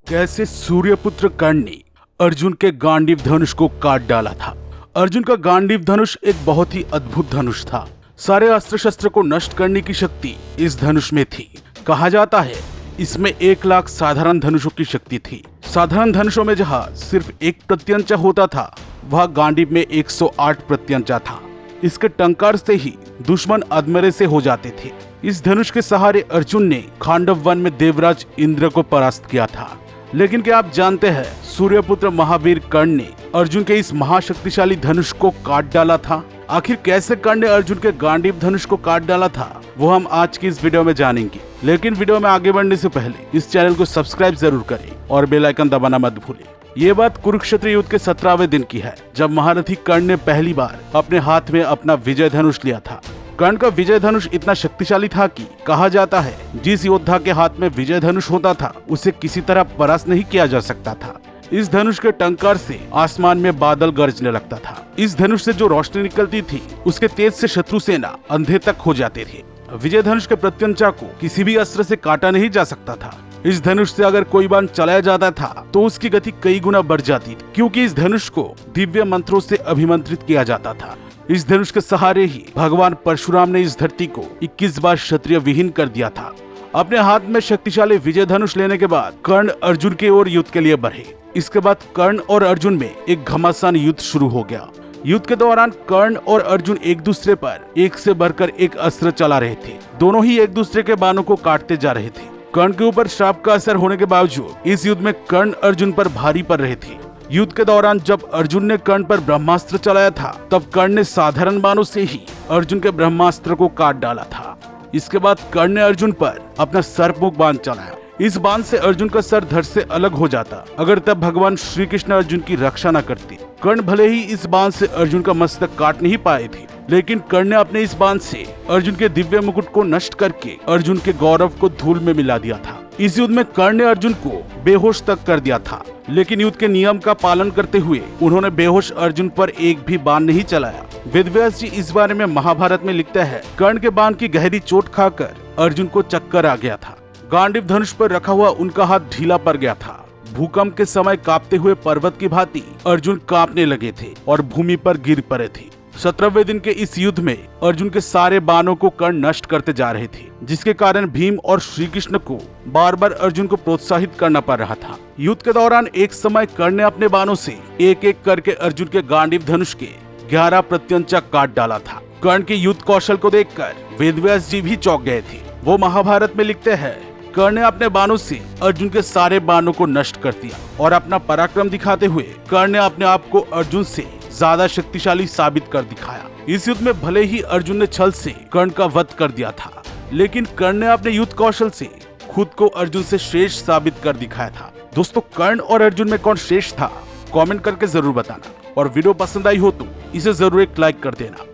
कैसे सूर्यपुत्र कर्ण ने अर्जुन के गांडीव धनुष को काट डाला था। अर्जुन का गांडीव धनुष एक बहुत ही अद्भुत धनुष था। सारे अस्त्र शस्त्र को नष्ट करने की शक्ति इस धनुष में थी। कहा जाता है इसमें 1 लाख साधारण धनुषों की शक्ति थी। साधारण धनुषों में जहाँ सिर्फ एक प्रत्यंचा होता था, वह गांडीव में 108 प्रत्यंचा था। इसके टंकार से ही दुश्मन अधमरे से हो जाते थे। इस धनुष के सहारे अर्जुन ने खांडव वन में देवराज इंद्र को परास्त किया था। लेकिन क्या आप जानते हैं सूर्यपुत्र महावीर कर्ण ने अर्जुन के इस महाशक्तिशाली धनुष को काट डाला था। आखिर कैसे कर्ण ने अर्जुन के गांडीव धनुष को काट डाला था, वो हम आज की इस वीडियो में जानेंगे। लेकिन वीडियो में आगे बढ़ने से पहले इस चैनल को सब्सक्राइब जरूर करें और बेल आइकन दबाना मत भूलें। ये बात कुरुक्षेत्र युद्ध के 17वें दिन की है, जब महारथी कर्ण ने पहली बार अपने हाथ में अपना विजय धनुष लिया था। कर्ण का विजय धनुष इतना शक्तिशाली था कि कहा जाता है जिस योद्धा के हाथ में विजय धनुष होता था उसे किसी तरह परास्त नहीं किया जा सकता था। इस धनुष के टंकार से आसमान में बादल गरजने लगता था। इस धनुष से जो रोशनी निकलती थी उसके तेज से शत्रु सेना अंधे तक हो जाते थे। विजय धनुष के प्रत्यंचा को किसी भी अस्त्र से काटा नहीं जा सकता था। इस धनुष से अगर कोई बाण चलाया जाता था तो उसकी गति कई गुना बढ़ जाती थी, क्योंकि इस धनुष को दिव्य मंत्रों से अभिमंत्रित किया जाता था। इस धनुष के सहारे ही भगवान परशुराम ने इस धरती को 21 बार क्षत्रिय विहीन कर दिया था। अपने हाथ में शक्तिशाली विजय धनुष लेने के बाद कर्ण अर्जुन की ओर युद्ध के लिए बढ़े। इसके बाद कर्ण और अर्जुन में एक घमासान युद्ध शुरू हो गया। युद्ध के दौरान कर्ण और अर्जुन एक दूसरे पर एक से बढ़कर एक अस्त्र चला रहे थे। दोनों ही एक दूसरे के बाणों को काटते जा रहे थे। कर्ण के ऊपर श्राप का असर होने के बावजूद इस युद्ध में कर्ण अर्जुन पर भारी पड़ रहे थे। युद्ध के दौरान जब अर्जुन ने कर्ण पर ब्रह्मास्त्र चलाया था, तब कर्ण ने साधारण बाणों से ही अर्जुन के ब्रह्मास्त्र को काट डाला था। इसके बाद कर्ण ने अर्जुन पर अपना सर्पमुख बाण चलाया। इस बाण से अर्जुन का सर धड़ से अलग हो जाता, अगर तब भगवान श्री कृष्ण अर्जुन की रक्षा न करते। कर्ण भले ही इस बाण से अर्जुन का मस्तक काट नहीं पाए थे, लेकिन कर्ण ने अपने इस बाण से अर्जुन के दिव्य मुकुट को नष्ट करके अर्जुन के गौरव को धूल में मिला दिया था। इस युद्ध में कर्ण ने अर्जुन को बेहोश तक कर दिया था, लेकिन युद्ध के नियम का पालन करते हुए उन्होंने बेहोश अर्जुन पर एक भी बाण नहीं चलाया। वेदव्यास जी इस बारे में महाभारत में लिखते हैं, कर्ण के बाण की गहरी चोट खाकर अर्जुन को चक्कर आ गया था। गांडीव धनुष पर रखा हुआ उनका हाथ ढीला पड़ गया था। भूकंप के समय कांपते हुए पर्वत की भांति अर्जुन कांपने लगे थे और भूमि पर गिर पड़े थे। 17वें दिन के इस युद्ध में अर्जुन के सारे बाणों को कर्ण नष्ट करते जा रहे थे, जिसके कारण भीम और श्री कृष्ण को बार बार अर्जुन को प्रोत्साहित करना पड़ रहा था। युद्ध के दौरान एक समय कर्ण ने अपने बाणों से एक एक करके अर्जुन के गांडीव धनुष के 11 प्रत्यंचा काट डाला था। कर्ण के युद्ध कौशल को देखकर वेदव्यास जी भी चौंक गए थे। वो महाभारत में लिखते हैं, कर्ण ने अपने बाणों से अर्जुन के सारे बाणों को नष्ट कर दिया और अपना पराक्रम दिखाते हुए कर्ण ने अपने आप को अर्जुन से ज्यादा शक्तिशाली साबित कर दिखाया। इस युद्ध में भले ही अर्जुन ने छल से कर्ण का वध कर दिया था, लेकिन कर्ण ने अपने युद्ध कौशल से खुद को अर्जुन से श्रेष्ठ साबित कर दिखाया था। दोस्तों, कर्ण और अर्जुन में कौन श्रेष्ठ था, कमेंट करके जरूर बताना। और वीडियो पसंद आई हो तो इसे जरूर एक लाइक कर देना।